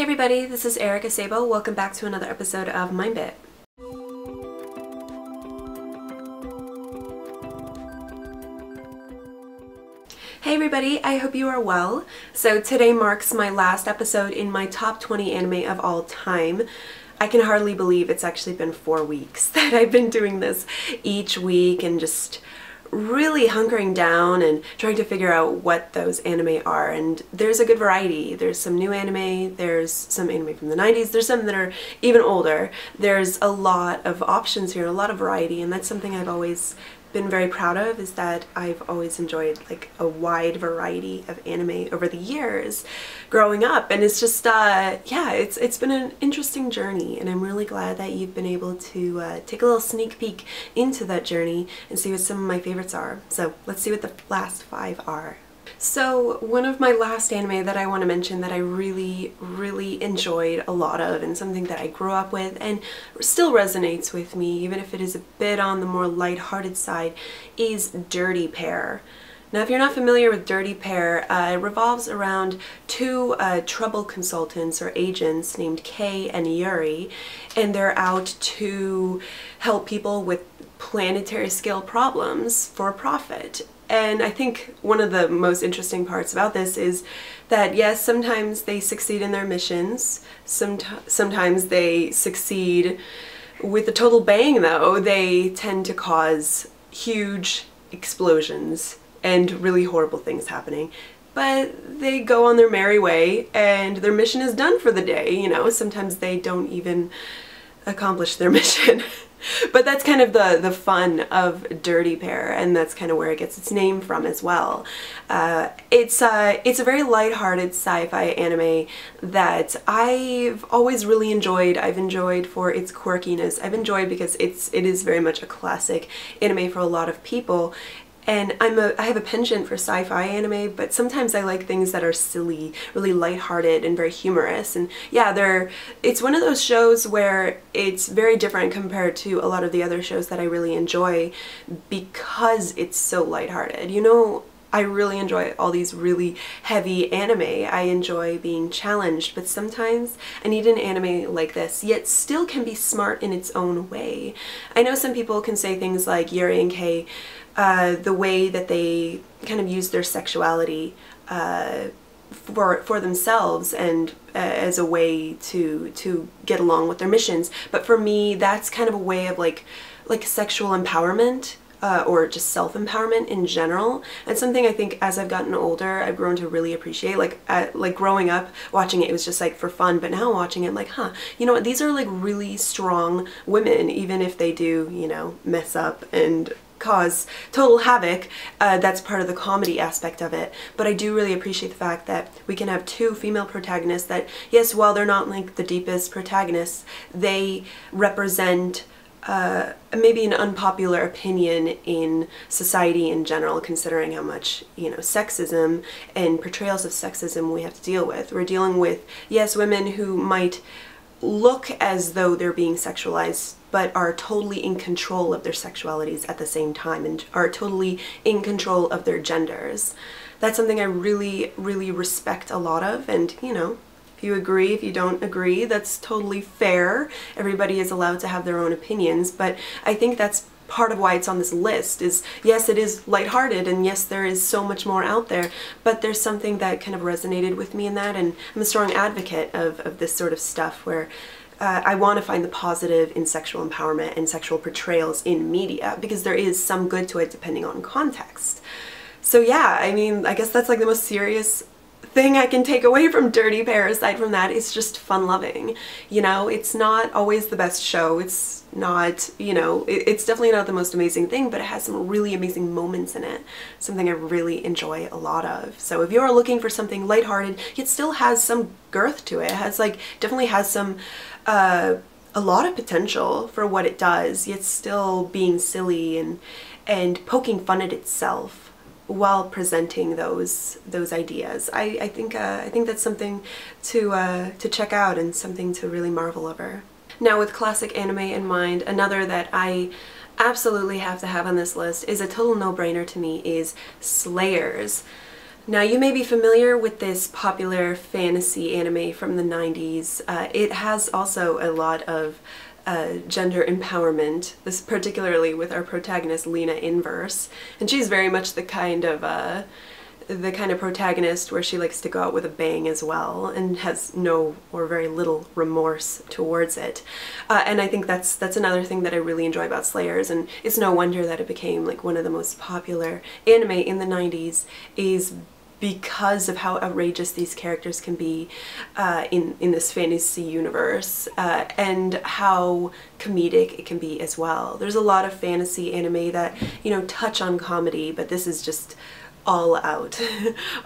everybody, this is Erica Sabo. Welcome back to another episode of MindBit. Hey everybody, I hope you are well. So today marks my last episode in my top 20 anime of all time. I can hardly believe it's actually been 4 weeks that I've been doing this each week and just really hunkering down and trying to figure out what those anime are. And there's a good variety. There's some new anime, there's some anime from the 90s, there's some that are even older. There's a lot of options here, a lot of variety, and that's something I've always been very proud of, is that I've always enjoyed like a wide variety of anime over the years growing up. And it's just yeah, it's been an interesting journey, and I'm really glad that you've been able to take a little sneak peek into that journey and see what some of my favorites are. So let's see what the last 5 are. So one of my last anime that I want to mention that I really enjoyed a lot of, and something that I grew up with and still resonates with me even if it is a bit on the more lighthearted side, is Dirty Pair. Now if you're not familiar with Dirty Pair, it revolves around 2 trouble consultants or agents named Kei and Yori, and they're out to help people with planetary scale problems for profit. And I think one of the most interesting parts about this is that yes, sometimes they succeed in their missions, sometimes they succeed with a total bang though. They tend to cause huge explosions and really horrible things happening. But they go on their merry way and their mission is done for the day, you know. Sometimes they don't even accomplish their mission. But that's kind of the fun of Dirty Pair, and that's kind of where it gets its name from as well. It's a very lighthearted sci-fi anime that I've always really enjoyed. I've enjoyed for its quirkiness. I've enjoyed because it is very much a classic anime for a lot of people. And I have a penchant for sci-fi anime, but sometimes I like things that are silly, really lighthearted and very humorous. And yeah, it's one of those shows where it's very different compared to a lot of the other shows that I really enjoy because it's so lighthearted. You know, I really enjoy all these really heavy anime. I enjoy being challenged, but sometimes I need an anime like this, yet still can be smart in its own way. I know some people can say things like Yuri and Kei, the way that they kind of use their sexuality for themselves and as a way to get along with their missions. But for me, that's kind of a way of like sexual empowerment. Or just self-empowerment in general. And something I think as I've gotten older, I've grown to really appreciate. Like growing up, watching it was just like for fun, but now watching it, like, huh, you know what, these are like really strong women, even if they do, you know, mess up and cause total havoc. That's part of the comedy aspect of it. But I do really appreciate the fact that we can have 2 female protagonists that, yes, while they're not like the deepest protagonists, they represent maybe an unpopular opinion in society in general, considering how much, you know, sexism and portrayals of sexism we have to deal with. We're dealing with, yes, women who might look as though they're being sexualized, but are totally in control of their sexualities at the same time and are totally in control of their genders. That's something I really respect a lot of, and, you know, if you agree, if you don't agree, that's totally fair. Everybody is allowed to have their own opinions, but I think that's part of why it's on this list. Is yes, it is lighthearted, and yes, there is so much more out there, but there's something that kind of resonated with me in that, and I'm a strong advocate of this sort of stuff where I want to find the positive in sexual empowerment and sexual portrayals in media, because there is some good to it depending on context. So yeah, I mean, I guess that's like the most serious thing I can take away from Dirty Pair. Aside from that, it's just fun-loving. You know, it's not always the best show. It's not, you know, it's definitely not the most amazing thing, but it has some really amazing moments in it. Something I really enjoy a lot of. So if you're looking for something lighthearted, yet still has some girth to it, has like, definitely has some, a lot of potential for what it does, yet still being silly and poking fun at itself while presenting those ideas. I think that's something to check out and something to really marvel over. Now, with classic anime in mind, another that I absolutely have to have on this list is a total no-brainer to me is Slayers. Now, you may be familiar with this popular fantasy anime from the 90s. It has also a lot of gender empowerment, this particularly with our protagonist Lena Inverse, and she's very much the kind of protagonist where she likes to go out with a bang as well and has no or very little remorse towards it. And I think that's another thing that I really enjoy about Slayers, and it's no wonder that it became like one of the most popular anime in the 90s, is because of how outrageous these characters can be in this fantasy universe, and how comedic it can be as well. There's a lot of fantasy anime that, you know, touch on comedy, but this is just all out,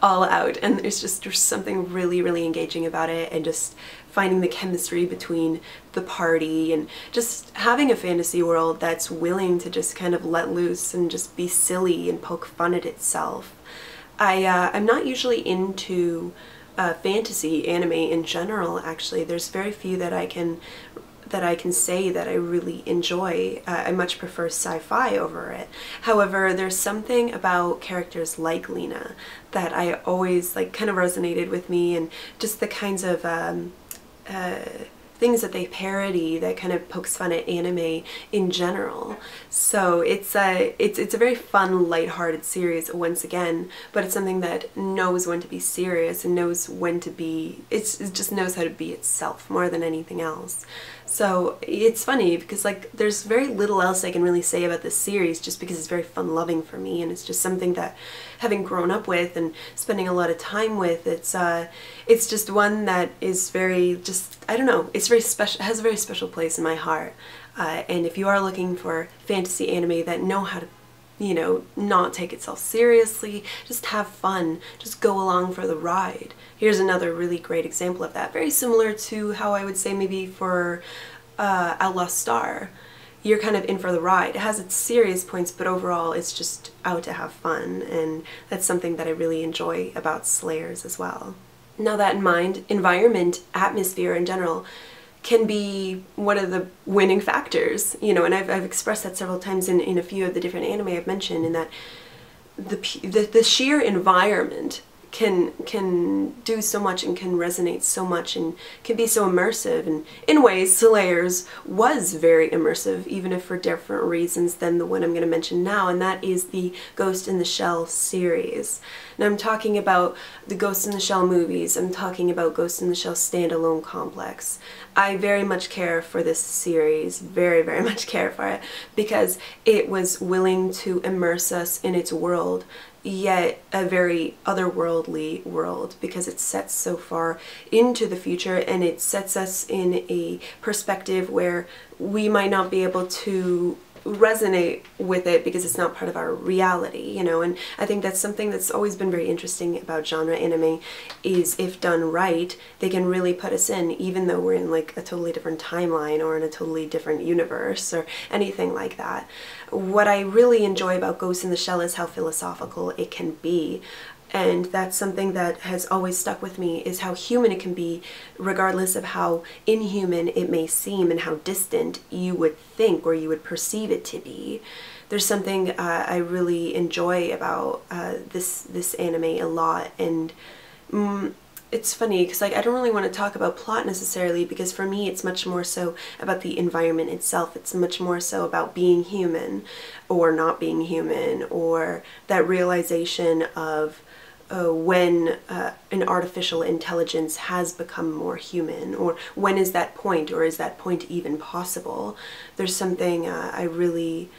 all out, and there's something really, really engaging about it, and just finding the chemistry between the party, and just having a fantasy world that's willing to just kind of let loose and just be silly and poke fun at itself. I'm not usually into fantasy anime in general, actually. There's very few that I can say that I really enjoy. I much prefer sci-fi over it. However, there's something about characters like Lena that I always like kind of resonated with me, and just the kinds of things that they parody that kind of pokes fun at anime in general. So it's a very fun, lighthearted series once again, but it's something that knows when to be serious and knows when to be, it just knows how to be itself more than anything else. So it's funny because like there's very little else I can really say about this series, just because it's very fun-loving for me, and it's just something that, having grown up with and spending a lot of time with, it's just one that is very, just, I don't know, it's very special, has a very special place in my heart. And if you are looking for fantasy anime that know how to, you know, not take itself seriously, just have fun, just go along for the ride. Here's another really great example of that, very similar to how I would say maybe for Outlaw Star. You're kind of in for the ride. It has its serious points, but overall it's just out to have fun, and that's something that I really enjoy about Slayers as well. Now, that in mind, environment, atmosphere in general, can be one of the winning factors, you know, and I've expressed that several times in a few of the different anime I've mentioned, in that the sheer environment can do so much and can resonate so much and can be so immersive, and in ways Slayers was very immersive, even if for different reasons than the one I'm going to mention now, and that is the Ghost in the Shell series. Now, I'm talking about the Ghost in the Shell movies, I'm talking about Ghost in the Shell standalone complex. I very much care for this series, very, very much care for it, because it was willing to immerse us in its world, yet a very otherworldly world, because it sets so far into the future, and it sets us in a perspective where we might not be able to resonate with it because it's not part of our reality, you know. And I think that's something that's always been very interesting about genre anime, is if done right, they can really put us in, even though we're in like a totally different timeline or in a totally different universe or anything like that. What I really enjoy about Ghost in the Shell is how philosophical it can be. And that's something that has always stuck with me, is how human it can be, regardless of how inhuman it may seem and how distant you would think or you would perceive it to be. There's something I really enjoy about this anime a lot, and it's funny because like I don't really want to talk about plot necessarily, because for me it's much more so about the environment itself. It's much more so about being human or not being human, or that realization of when an artificial intelligence has become more human, or when is that point, or is that point even possible. There's something I really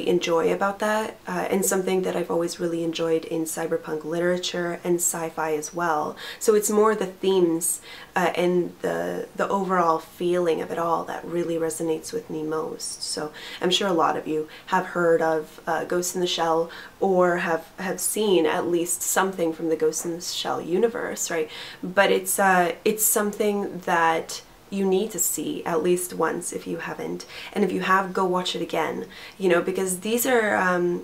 enjoy about that, and something that I've always really enjoyed in cyberpunk literature and sci-fi as well. So it's more the themes and the overall feeling of it all that really resonates with me most. So I'm sure a lot of you have heard of Ghost in the Shell, or have seen at least something from the Ghost in the Shell universe, right? But it's something that you need to see at least once if you haven't, and if you have, go watch it again, you know, because these are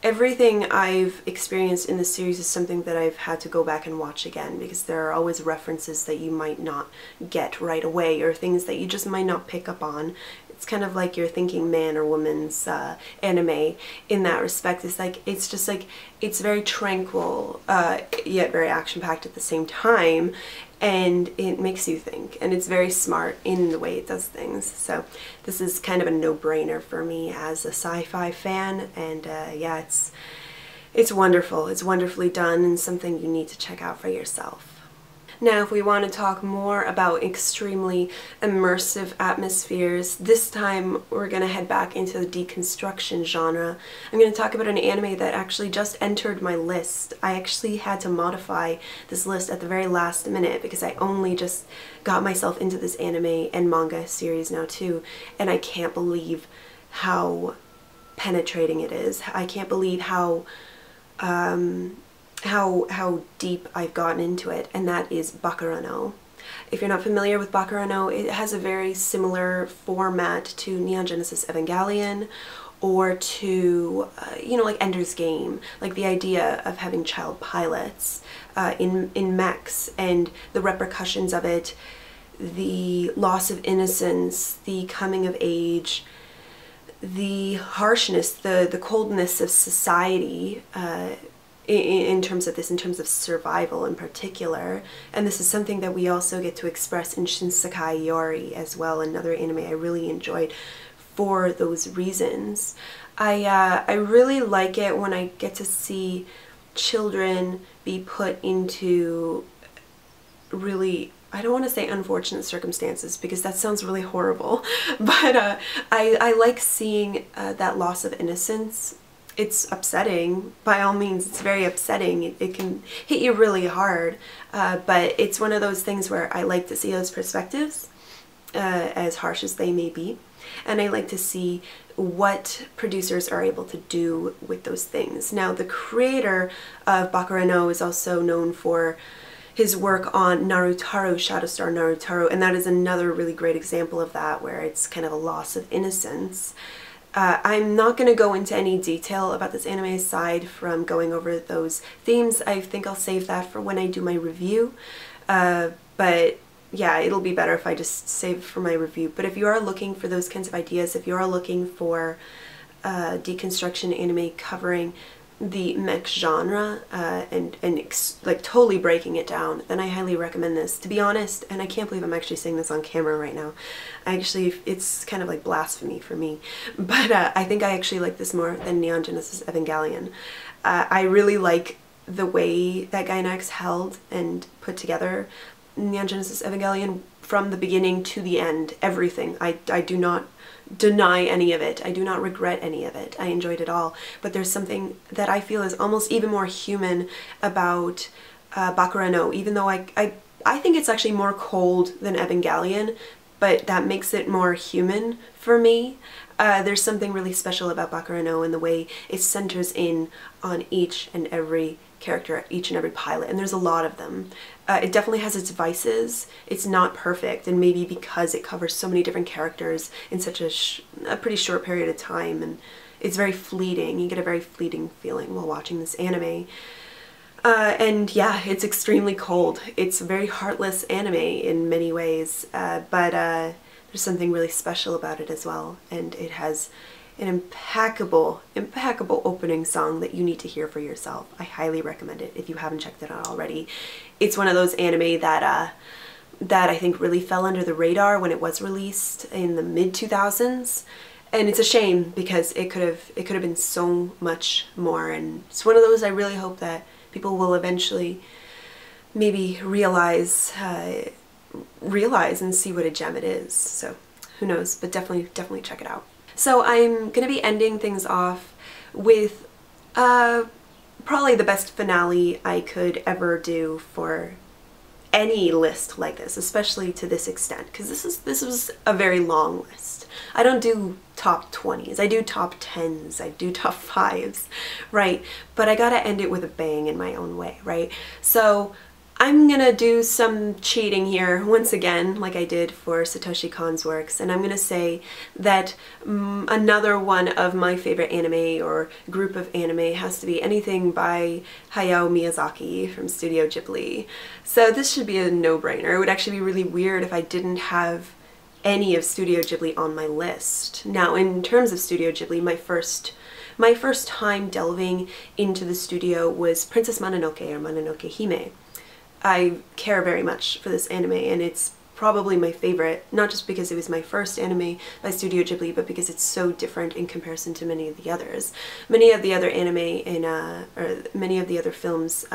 everything I've experienced in the series is something that I've had to go back and watch again, because there are always references that you might not get right away, or things that you just might not pick up on. It's kind of like your thinking man or woman's anime in that respect. It's like, it's just like it's very tranquil, yet very action-packed at the same time, and it makes you think, and it's very smart in the way it does things. So this is kind of a no-brainer for me as a sci-fi fan, and yeah, it's wonderful. It's wonderfully done and something you need to check out for yourself. Now, if we want to talk more about extremely immersive atmospheres, this time we're going to head back into the deconstruction genre. I'm going to talk about an anime that actually just entered my list. I actually had to modify this list at the very last minute because I only just got myself into this anime and manga series now too, and I can't believe how penetrating it is. I can't believe how deep I've gotten into it, and that is Bokurano. If you're not familiar with Bokurano, it has a very similar format to Neon Genesis Evangelion, or to, you know, like Ender's Game, like the idea of having child pilots in mechs, and the repercussions of it, the loss of innocence, the coming of age, the harshness, the coldness of society, in terms of this, in terms of survival in particular. And this is something that we also get to express in Sekai Yori as well, another anime I really enjoyed for those reasons. I really like it when I get to see children be put into really, I don't want to say unfortunate circumstances because that sounds really horrible, but I like seeing that loss of innocence. It's upsetting, by all means, it's very upsetting. It can hit you really hard, but it's one of those things where I like to see those perspectives, as harsh as they may be, and I like to see what producers are able to do with those things. Now, the creator of Bokurano is also known for his work on Naruto, Shadow Star Naruto, and that is another really great example of that, where it's kind of a loss of innocence. I'm not going to go into any detail about this anime aside from going over those themes. I think I'll save that for when I do my review, but yeah, it'll be better if I just save it for my review. But if you are looking for those kinds of ideas, if you are looking for deconstruction anime covering the mech genre and like totally breaking it down, then I highly recommend this. To be honest, and I can't believe I'm actually saying this on camera right now, it's kind of like blasphemy for me, but I think I actually like this more than Neon Genesis Evangelion. I really like the way that Gainax held and put together Neon Genesis Evangelion from the beginning to the end, everything. I do not deny any of it. I do not regret any of it. I enjoyed it all. But there's something that I feel is almost even more human about Bokurano, even though I think it's actually more cold than Evangelion, but that makes it more human for me. There's something really special about Bokurano in the way it centers in on each and every character, each and every pilot, and there's a lot of them. It definitely has its vices. It's not perfect, and maybe because it covers so many different characters in such a pretty short period of time, and it's very fleeting. You get a very fleeting feeling while watching this anime. And yeah, it's extremely cold. It's a very heartless anime in many ways, but there's something really special about it as well, and it has an impeccable opening song that you need to hear for yourself. I highly recommend it if you haven't checked it out already. It's one of those anime that I think really fell under the radar when it was released in the mid-2000s, and it's a shame because it could have been so much more, and it's one of those I really hope that people will eventually maybe realize and see what a gem it is. So who knows, but definitely check it out. So I'm going to be ending things off with probably the best finale I could ever do for any list like this, especially to this extent, because this was a very long list. I don't do top 20s, I do top 10s, I do top 5s, right? But I gotta end it with a bang in my own way, right? So I'm gonna do some cheating here once again, like I did for Satoshi Kon's works, and I'm gonna say that another one of my favorite anime or group of anime has to be anything by Hayao Miyazaki from Studio Ghibli. So this should be a no-brainer. It would actually be really weird if I didn't have any of Studio Ghibli on my list. Now, in terms of Studio Ghibli, my my first time delving into the studio was Princess Mononoke, or Mononoke Hime. I care very much for this anime, and it's probably my favorite, not just because it was my first anime by Studio Ghibli, but because it's so different in comparison to many of the others. Many of the other anime or many of the other films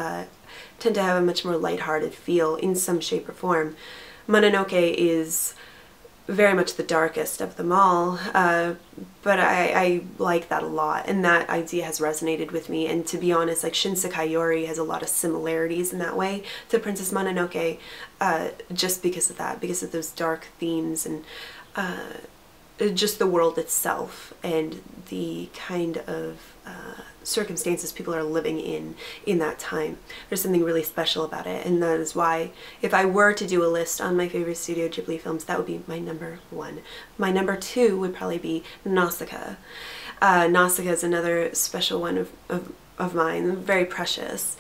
tend to have a much more lighthearted feel in some shape or form. Mononoke is very much the darkest of them all, but I like that a lot, and that idea has resonated with me. And to be honest, like Shin Sekai Yori has a lot of similarities in that way to Princess Mononoke, just because of that, because of those dark themes and just the world itself and the kind of circumstances people are living in that time. There's something really special about it, and that is why if I were to do a list on my favorite Studio Ghibli films, that would be my number 1. My number 2 would probably be Nausicaa. Nausicaa is another special one of mine, very precious,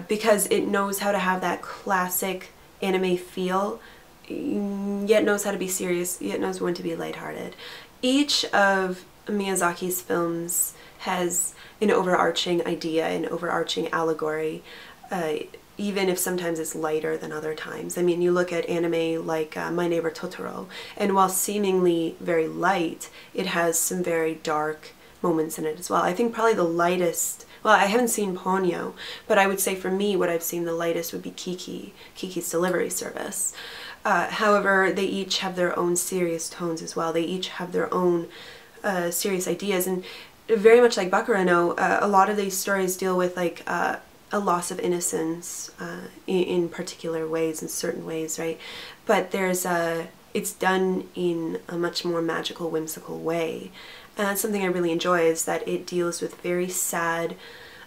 because it knows how to have that classic anime feel, yet knows how to be serious, yet knows when to be lighthearted. Each of Miyazaki's films has an overarching idea, an overarching allegory, even if sometimes it's lighter than other times. I mean, you look at anime like My Neighbor Totoro, and while seemingly very light, it has some very dark moments in it as well. I think probably the lightest, well, I haven't seen Ponyo, but I would say for me what I've seen the lightest would be Kiki's Delivery Service. However, they each have their own serious tones as well. They each have their own serious ideas, and very much like Bokurano, a lot of these stories deal with like a loss of innocence in particular ways, in certain ways, right? But there's it's done in a much more magical, whimsical way. And that's something I really enjoy, is that it deals with very sad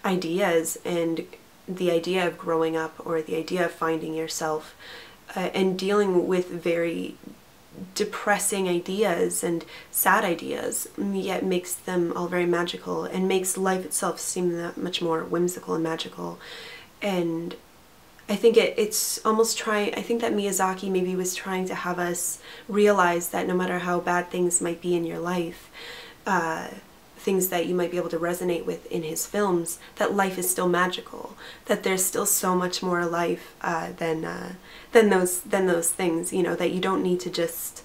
ideas and the idea of growing up, or the idea of finding yourself, and dealing with very depressing ideas and sad ideas, yet makes them all very magical and makes life itself seem that much more whimsical and magical. And I think it's almost trying, I think that Miyazaki maybe was trying to have us realize that no matter how bad things might be in your life, things that you might be able to resonate with in his films, that life is still magical, that there's still so much more life than those things, you know, that you don't need to just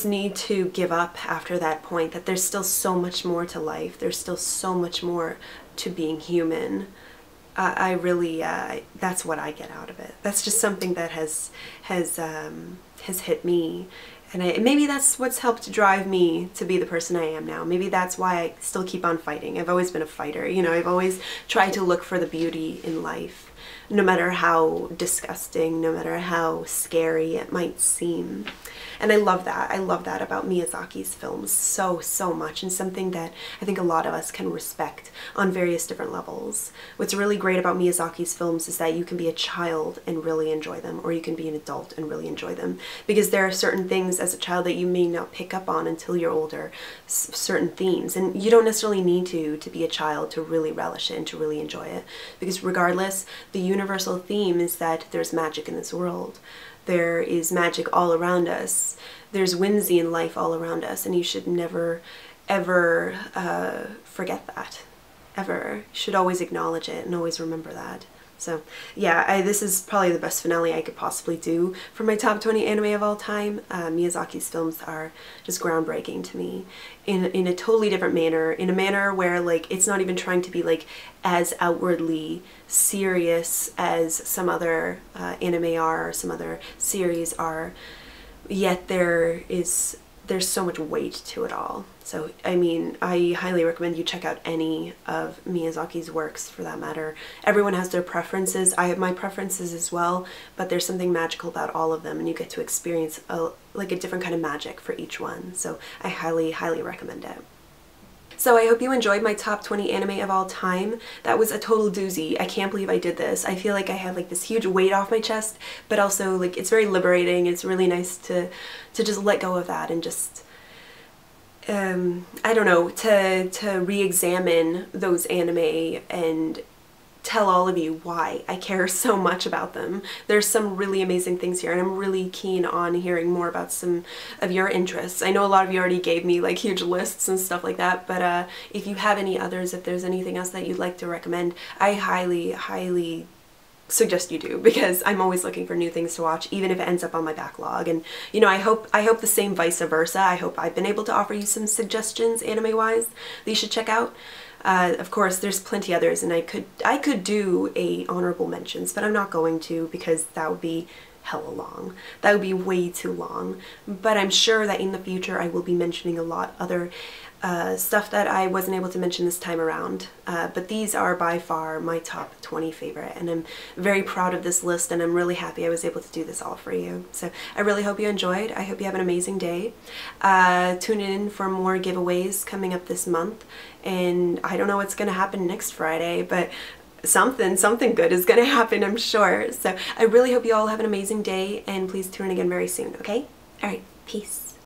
need to give up after that point, that there's still so much more to life, there's still so much more to being human. I really, that's what I get out of it. That's just something that has hit me. And maybe that's what's helped drive me to be the person I am now. Maybe that's why I still keep on fighting. I've always been a fighter, you know, I've always tried to look for the beauty in life, no matter how disgusting, no matter how scary it might seem. And I love that. I love that about Miyazaki's films so, so much, and something that I think a lot of us can respect on various different levels. What's really great about Miyazaki's films is that you can be a child and really enjoy them, or you can be an adult and really enjoy them, because there are certain things as a child that you may not pick up on until you're older, certain themes, and you don't necessarily need to be a child to really relish it and to really enjoy it, because regardless, the universal theme is that there's magic in this world. There is magic all around us. There's whimsy in life all around us, and you should never, ever forget that. Ever. You should always acknowledge it and always remember that. So yeah, this is probably the best finale I could possibly do for my top 20 anime of all time. Miyazaki's films are just groundbreaking to me in a totally different manner, in a manner where like it's not even trying to be like as outwardly serious as some other anime are, or some other series are, yet there's so much weight to it all. So, I mean, I highly recommend you check out any of Miyazaki's works, for that matter. Everyone has their preferences. I have my preferences as well, but there's something magical about all of them, and you get to experience like a different kind of magic for each one. So I highly, highly recommend it. So I hope you enjoyed my top 20 anime of all time. That was a total doozy. I can't believe I did this. I feel like I have like this huge weight off my chest, but also like it's very liberating. It's really nice to just let go of that and just, I don't know, to re-examine those anime and tell all of you why I care so much about them. There's some really amazing things here, and I'm really keen on hearing more about some of your interests. I know a lot of you already gave me like huge lists and stuff like that, but if you have any others, if there's anything else that you'd like to recommend, I highly suggest you do, because I'm always looking for new things to watch, even if it ends up on my backlog. And you know, I hope the same vice versa. I hope I've been able to offer you some suggestions anime wise that you should check out. Of course, there's plenty others, and I could do a honorable mentions, but I'm not going to, because that would be hella long. That would be way too long. But I'm sure that in the future I will be mentioning a lot other stuff that I wasn't able to mention this time around. But these are by far my top 20 favorite, and I'm very proud of this list, and I'm really happy I was able to do this all for you. So I really hope you enjoyed. I hope you have an amazing day. Tune in for more giveaways coming up this month, and I don't know what's going to happen next Friday, but something good is going to happen, I'm sure. So I really hope you all have an amazing day, and please tune in again very soon, okay? Alright, peace.